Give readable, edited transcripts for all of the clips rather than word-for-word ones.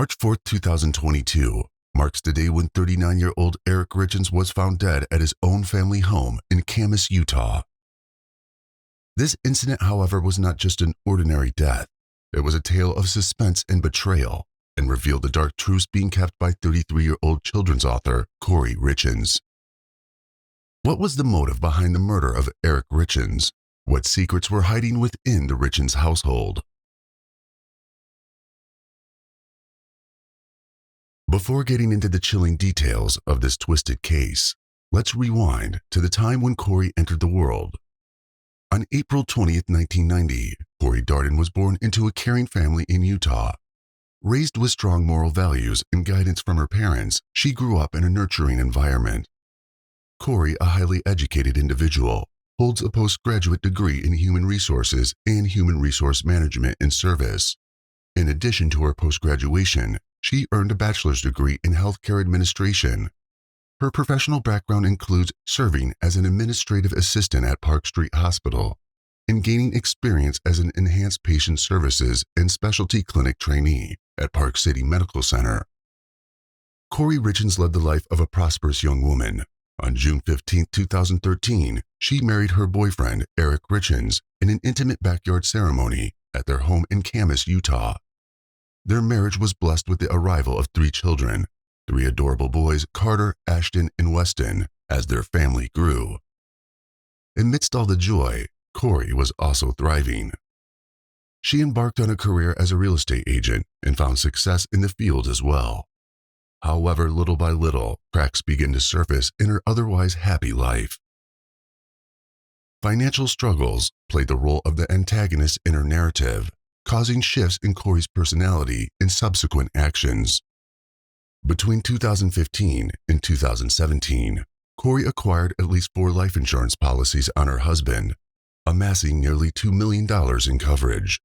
March 4, 2022 marks the day when 39-year-old Eric Richins was found dead at his own family home in Camas, Utah. This incident, however, was not just an ordinary death. It was a tale of suspense and betrayal, and revealed the dark truths being kept by 33-year-old children's author Kouri Richins. What was the motive behind the murder of Eric Richins? What secrets were hiding within the Richins household? Before getting into the chilling details of this twisted case, let's rewind to the time when Kouri entered the world. On April 20, 1990, Kouri Darden was born into a caring family in Utah. Raised with strong moral values and guidance from her parents, she grew up in a nurturing environment. Kouri, a highly educated individual, holds a postgraduate degree in human resources and human resource management and service. In addition to her post-graduation, she earned a bachelor's degree in healthcare administration. Her professional background includes serving as an administrative assistant at Park Street Hospital and gaining experience as an enhanced patient services and specialty clinic trainee at Park City Medical Center. Kouri Richins led the life of a prosperous young woman. On June 15, 2013, she married her boyfriend, Eric Richins, in an intimate backyard ceremony at their home in Camas, Utah. Their marriage was blessed with the arrival of 3 children, 3 adorable boys, Carter, Ashton, and Weston, as their family grew. Amidst all the joy, Kouri was also thriving. She embarked on a career as a real estate agent and found success in the field as well. However, little by little, cracks began to surface in her otherwise happy life. Financial struggles played the role of the antagonist in her narrative, causing shifts in Kouri's personality and subsequent actions. Between 2015 and 2017, Kouri acquired at least 4 life insurance policies on her husband, amassing nearly $2 million in coverage.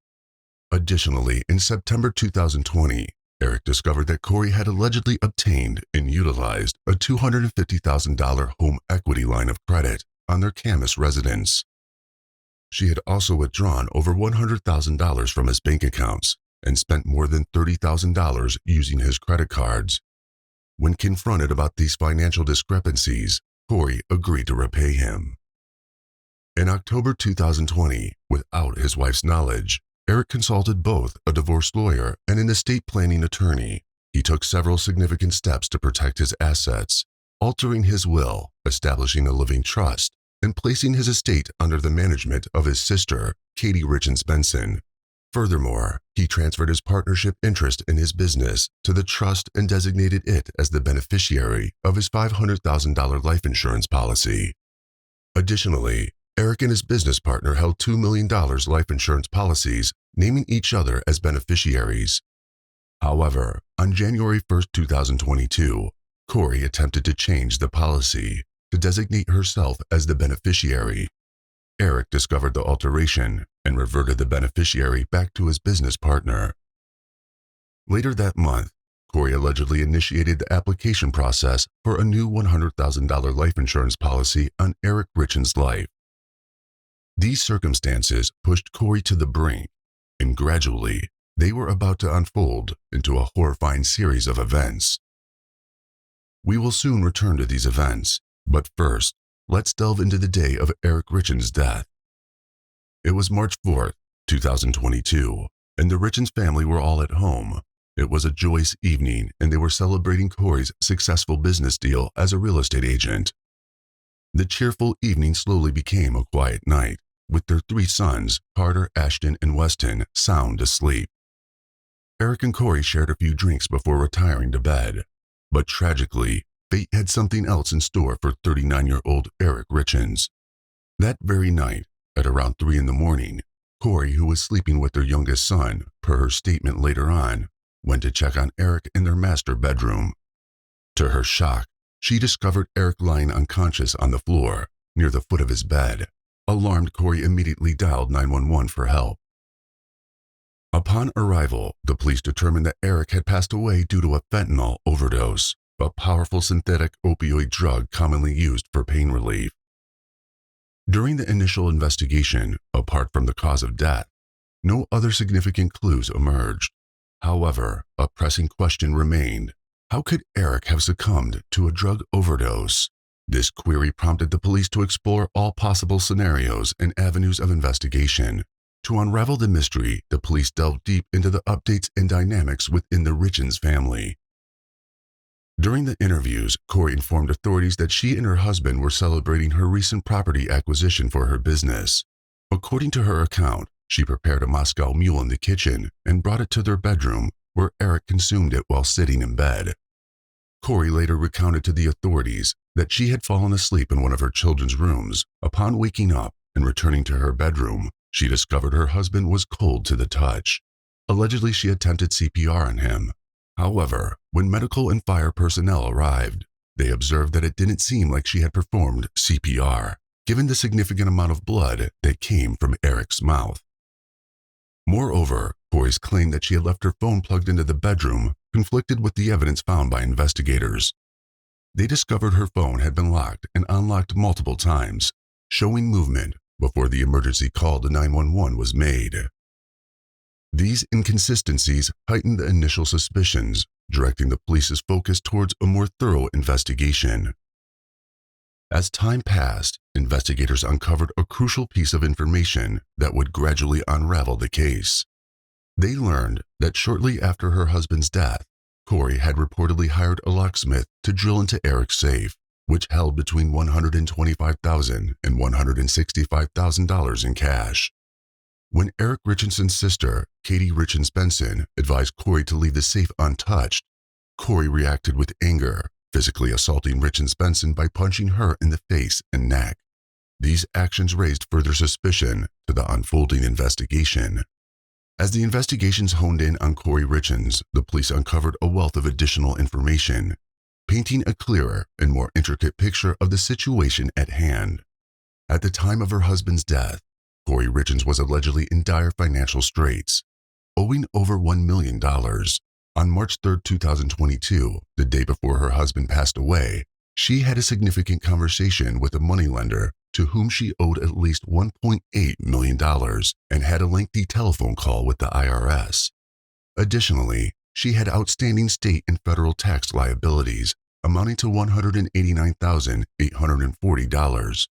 Additionally, in September 2020, Eric discovered that Kouri had allegedly obtained and utilized a $250,000 home equity line of credit on their Camas residence. She had also withdrawn over $100,000 from his bank accounts and spent more than $30,000 using his credit cards. When confronted about these financial discrepancies, Kouri agreed to repay him. In October 2020, without his wife's knowledge, Eric consulted both a divorce lawyer and an estate planning attorney. He took several significant steps to protect his assets, altering his will, establishing a living trust, and placing his estate under the management of his sister, Kouri Richins Benson. Furthermore, he transferred his partnership interest in his business to the trust and designated it as the beneficiary of his $500,000 life insurance policy. Additionally, Eric and his business partner held $2 million life insurance policies, naming each other as beneficiaries. However, on January 1, 2022, Kouri attempted to change the policy to designate herself as the beneficiary. Eric discovered the alteration and reverted the beneficiary back to his business partner. Later that month, Kouri allegedly initiated the application process for a new $100,000 life insurance policy on Eric Richins' life. These circumstances pushed Kouri to the brink, and gradually, they were about to unfold into a horrifying series of events. We will soon return to these events, but first, let's delve into the day of Eric Richins' death. It was March 4, 2022, and the Richins family were all at home. It was a joyous evening, and they were celebrating Kouri's successful business deal as a real estate agent. The cheerful evening slowly became a quiet night, with their 3 sons, Carter, Ashton, and Weston, sound asleep. Eric and Kouri shared a few drinks before retiring to bed, but tragically, fate had something else in store for 39-year-old Eric Richins. That very night, at around 3 in the morning, Kouri, who was sleeping with their youngest son, per her statement later on, went to check on Eric in their master bedroom. To her shock, she discovered Eric lying unconscious on the floor, near the foot of his bed. Alarmed, Kouri immediately dialed 911 for help. Upon arrival, the police determined that Eric had passed away due to a fentanyl overdose, a powerful synthetic opioid drug commonly used for pain relief. During the initial investigation, apart from the cause of death, no other significant clues emerged. However, a pressing question remained. How could Eric have succumbed to a drug overdose? This query prompted the police to explore all possible scenarios and avenues of investigation. To unravel the mystery, the police delved deep into the updates and dynamics within the Richins family. During the interviews, Kouri informed authorities that she and her husband were celebrating her recent property acquisition for her business. According to her account, she prepared a Moscow Mule in the kitchen and brought it to their bedroom, where Eric consumed it while sitting in bed. Kouri later recounted to the authorities that she had fallen asleep in one of her children's rooms. Upon waking up and returning to her bedroom, she discovered her husband was cold to the touch. Allegedly, she attempted CPR on him. However, when medical and fire personnel arrived, they observed that it didn't seem like she had performed CPR, given the significant amount of blood that came from Eric's mouth. Moreover, Kouri's claim that she had left her phone plugged into the bedroom conflicted with the evidence found by investigators. They discovered her phone had been locked and unlocked multiple times, showing movement before the emergency call to 911 was made. These inconsistencies heightened the initial suspicions, directing the police's focus towards a more thorough investigation. As time passed, investigators uncovered a crucial piece of information that would gradually unravel the case. They learned that shortly after her husband's death, Kouri had reportedly hired a locksmith to drill into Eric's safe, which held between $125,000 and $165,000 in cash. When Eric Richins' sister, Kouri Richins Benson, advised Kouri to leave the safe untouched, Kouri reacted with anger, physically assaulting Richins Benson by punching her in the face and neck. These actions raised further suspicion to the unfolding investigation. As the investigations honed in on Kouri Richins, the police uncovered a wealth of additional information, painting a clearer and more intricate picture of the situation at hand. At the time of her husband's death, Kouri Richins was allegedly in dire financial straits, owing over $1 million. On March 3, 2022, the day before her husband passed away, she had a significant conversation with a moneylender to whom she owed at least $1.8 million and had a lengthy telephone call with the IRS. Additionally, she had outstanding state and federal tax liabilities amounting to $189,840.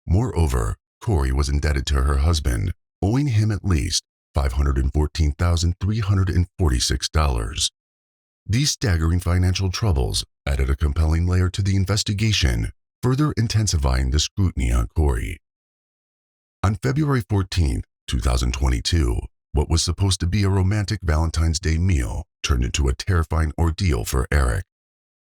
Moreover, Kouri was indebted to her husband, owing him at least $514,346. These staggering financial troubles added a compelling layer to the investigation, further intensifying the scrutiny on Kouri. On February 14, 2022, what was supposed to be a romantic Valentine's Day meal turned into a terrifying ordeal for Eric.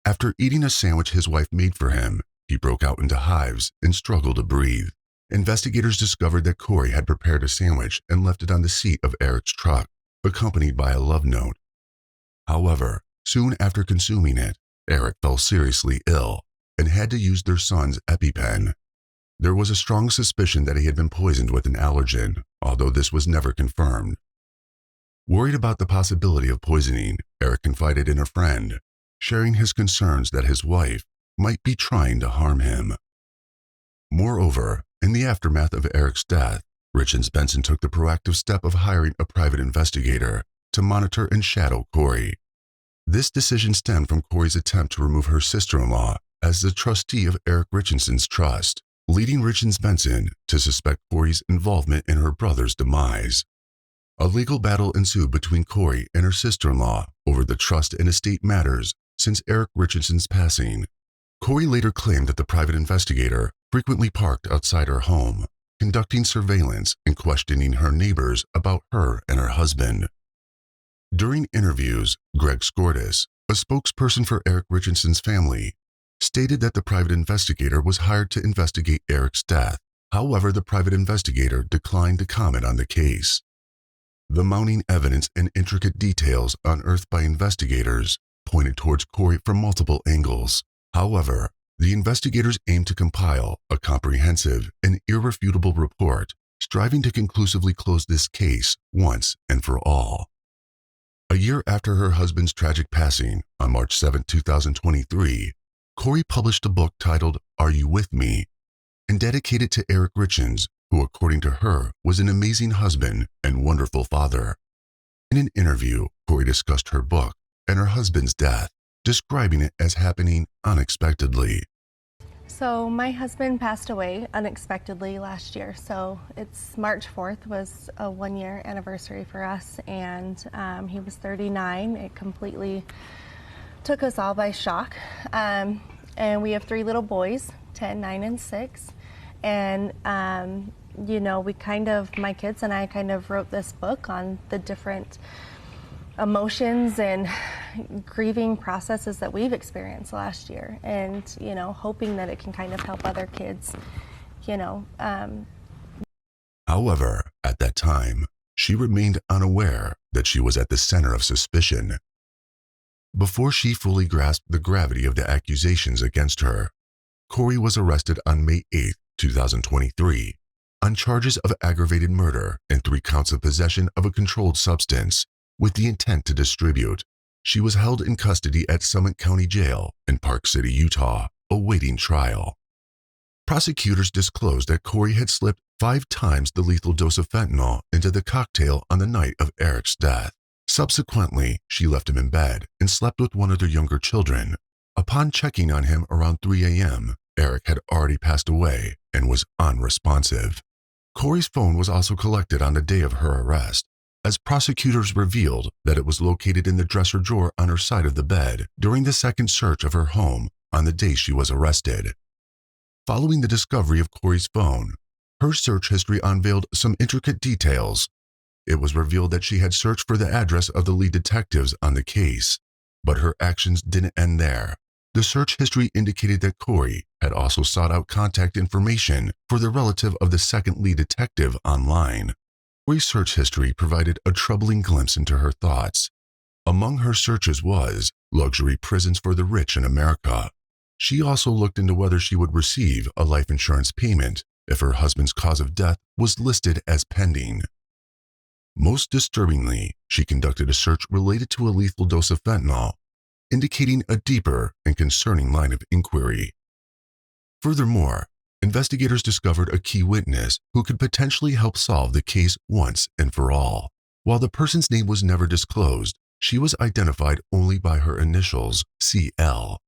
After eating a sandwich his wife made for him, he broke out into hives and struggled to breathe. Investigators discovered that Kouri had prepared a sandwich and left it on the seat of Eric's truck, accompanied by a love note. However, soon after consuming it, Eric fell seriously ill and had to use their son's EpiPen. There was a strong suspicion that he had been poisoned with an allergen, although this was never confirmed. Worried about the possibility of poisoning, Eric confided in a friend, sharing his concerns that his wife might be trying to harm him. Moreover, in the aftermath of Eric's death, Richins Benson took the proactive step of hiring a private investigator to monitor and shadow Kouri. This decision stemmed from Kouri's attempt to remove her sister-in-law as the trustee of Eric Richins' trust, leading Richins Benson to suspect Kouri's involvement in her brother's demise. A legal battle ensued between Kouri and her sister-in-law over the trust and estate matters since Eric Richins' passing. Kouri later claimed that the private investigator frequently parked outside her home, conducting surveillance and questioning her neighbors about her and her husband. During interviews, Greg Skordas, a spokesperson for Eric Richins' family, stated that the private investigator was hired to investigate Eric's death. However, the private investigator declined to comment on the case. The mounting evidence and intricate details unearthed by investigators pointed towards Kouri from multiple angles. However, the investigators aimed to compile a comprehensive and irrefutable report, striving to conclusively close this case once and for all. A year after her husband's tragic passing, on March 7, 2023, Kouri published a book titled Are You With Me? And dedicated to Eric Richins, who according to her was an amazing husband and wonderful father. In an interview, Kouri discussed her book and her husband's death, describing it as happening unexpectedly. So my husband passed away unexpectedly last year. So it's March 4th was a 1-year anniversary for us, and he was 39. It completely took us all by shock. And we have 3 little boys, 10, 9, and 6. And my kids and I kind of wrote this book on the different emotions and grieving processes that we've experienced last year, and hoping that it can kind of help other kids. However, at that time, she remained unaware that she was at the center of suspicion. Before she fully grasped the gravity of the accusations against her, Kouri was arrested on May 8, 2023, on charges of aggravated murder and 3 counts of possession of a controlled substance with the intent to distribute. She was held in custody at Summit County Jail in Park City, Utah, awaiting trial. Prosecutors disclosed that Kouri had slipped 5 times the lethal dose of fentanyl into the cocktail on the night of Eric's death. Subsequently, she left him in bed and slept with one of their younger children. Upon checking on him around 3 a.m., Eric had already passed away and was unresponsive. Kouri's phone was also collected on the day of her arrest, as prosecutors revealed that it was located in the dresser drawer on her side of the bed during the second search of her home on the day she was arrested. Following the discovery of Kouri's phone, her search history unveiled some intricate details. It was revealed that she had searched for the address of the lead detectives on the case, but her actions didn't end there. The search history indicated that Kouri had also sought out contact information for the relative of the second lead detective online. Kouri's search history provided a troubling glimpse into her thoughts. Among her searches was luxury prisons for the rich in America. She also looked into whether she would receive a life insurance payment if her husband's cause of death was listed as pending. Most disturbingly, she conducted a search related to a lethal dose of fentanyl, indicating a deeper and concerning line of inquiry. Furthermore, investigators discovered a key witness who could potentially help solve the case once and for all. While the person's name was never disclosed, she was identified only by her initials, CL.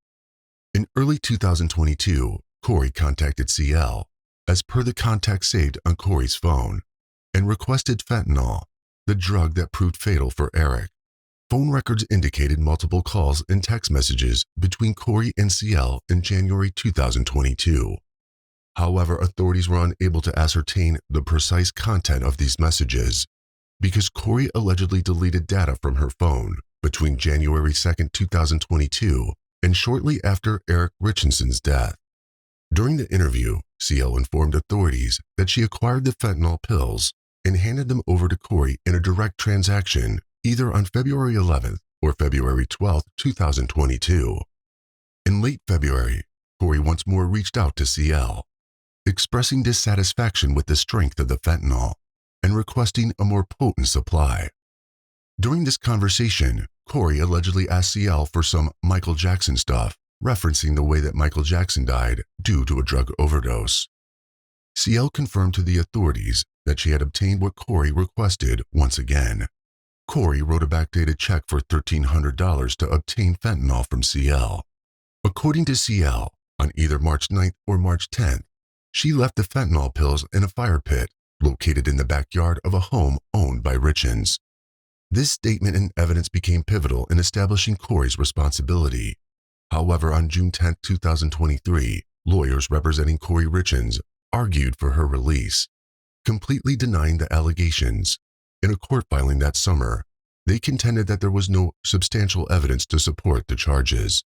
In early 2022, Kouri contacted CL, as per the contact saved on Kouri's phone, and requested fentanyl, the drug that proved fatal for Eric. Phone records indicated multiple calls and text messages between Kouri and CL in January 2022. However, authorities were unable to ascertain the precise content of these messages because Kouri allegedly deleted data from her phone between January 2, 2022 and shortly after Eric Richins' death. During the interview, CL informed authorities that she acquired the fentanyl pills and handed them over to Kouri in a direct transaction either on February 11th or February 12th, 2022. In late February, Kouri once more reached out to CL, expressing dissatisfaction with the strength of the fentanyl and requesting a more potent supply. During this conversation, Kouri allegedly asked CL for some Michael Jackson stuff, referencing the way that Michael Jackson died due to a drug overdose. CL confirmed to the authorities that she had obtained what Kouri requested once again. Kouri wrote a backdated check for $1,300 to obtain fentanyl from CL. According to CL, on either March 9th or March 10th, she left the fentanyl pills in a fire pit located in the backyard of a home owned by Richins. This statement and evidence became pivotal in establishing Kouri's responsibility. However, on June 10, 2023, lawyers representing Kouri Richins argued for her release, completely denying the allegations. In a court filing that summer, they contended that there was no substantial evidence to support the charges.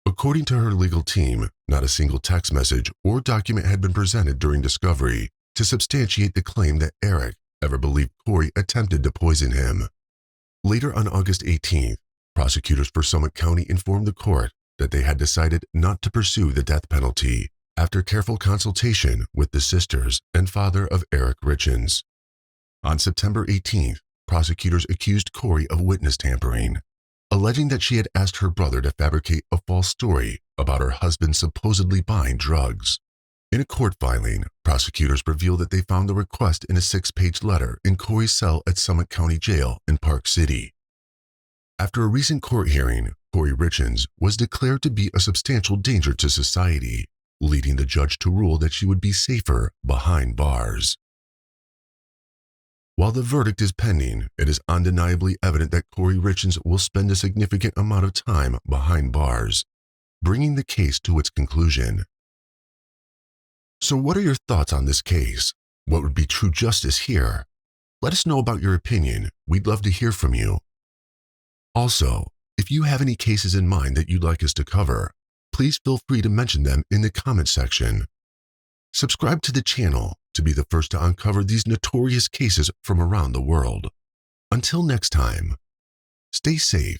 According to her legal team, not a single text message or document had been presented during discovery to substantiate the claim that Eric ever believed Kouri attempted to poison him. Later on August 18th, prosecutors for Summit County informed the court that they had decided not to pursue the death penalty after careful consultation with the sisters and father of Eric Richins. On September 18th, prosecutors accused Kouri of witness tampering, alleging that she had asked her brother to fabricate a false story about her husband supposedly buying drugs. In a court filing, prosecutors revealed that they found the request in a 6-page letter in Kouri's cell at Summit County Jail in Park City. After a recent court hearing, Kouri Richins was declared to be a substantial danger to society, leading the judge to rule that she would be safer behind bars. While the verdict is pending, it is undeniably evident that Kouri Richins will spend a significant amount of time behind bars, bringing the case to its conclusion. So what are your thoughts on this case? What would be true justice here? Let us know about your opinion. We'd love to hear from you. Also, if you have any cases in mind that you'd like us to cover, please feel free to mention them in the comment section. Subscribe to the channel to be the first to uncover these notorious cases from around the world. Until next time, stay safe